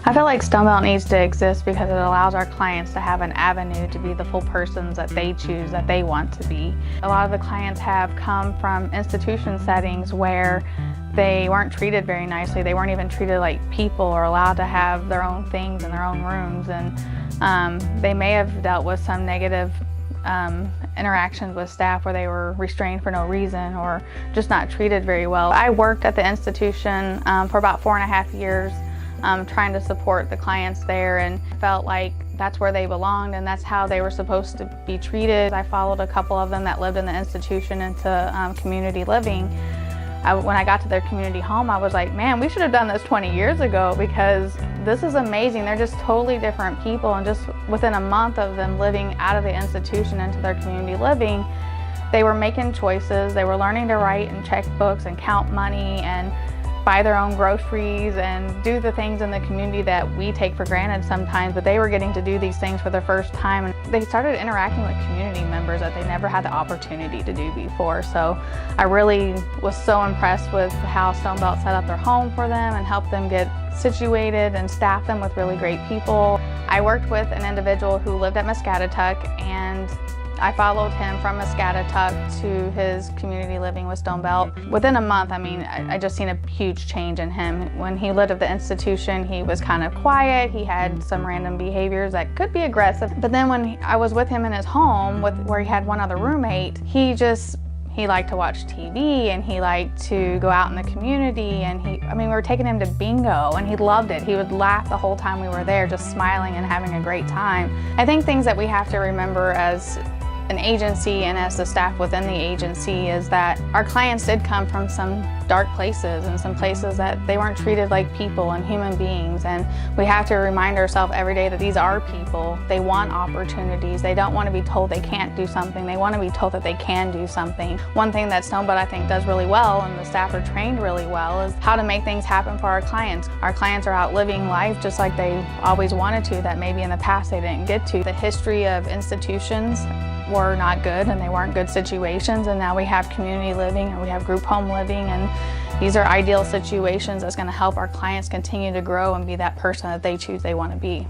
I feel like Stonebelt needs to exist because it allows our clients to have an avenue to be the full persons that they choose, that they want to be. A lot of the clients have come from institution settings where they weren't treated very nicely. They weren't even treated like people or allowed to have their own things in their own rooms. And they may have dealt with some negative interactions with staff where they were restrained for no reason or just not treated very well. I worked at the institution for about 4.5 years trying to support the clients there, and felt like that's where they belonged and that's how they were supposed to be treated. I followed a couple of them that lived in the institution into community living. When I got to their community home, I was like, man, we should have done this 20 years ago because this is amazing. They're just totally different people, and just within a month of them living out of the institution into their community living, they were making choices. They were learning to write and check books and count money and buy their own groceries and do the things in the community that we take for granted sometimes, but they were getting to do these things for the first time, and they started interacting with community members that they never had the opportunity to do before. So I really was so impressed with how Stonebelt set up their home for them and helped them get situated and staffed them with really great people. I worked with an individual who lived at Muscatatuck, and I followed him from Muscatatuck to his community living with Stonebelt. Within a month, I mean, I just seen a huge change in him. When he lived at the institution, he was kind of quiet. He had some random behaviors that could be aggressive. But then when I was with him in his home, where he had one other roommate, he liked to watch TV, and he liked to go out in the community, and we were taking him to bingo, and he loved it. He would laugh the whole time we were there, just smiling and having a great time. I think things that we have to remember as an agency and as the staff within the agency is that our clients did come from some dark places and some places that they weren't treated like people and human beings, and we have to remind ourselves every day that these are people. They want opportunities. They don't want to be told they can't do something. They want to be told that they can do something. One thing that Stonebelt I think does really well, and the staff are trained really well, is how to make things happen for our clients. Our clients are out living life just like they always wanted to, that maybe in the past they didn't get to. The history of institutions were not good, and they weren't good situations, and now we have community living and we have group home living, and these are ideal situations that's going to help our clients continue to grow and be that person that they choose they want to be.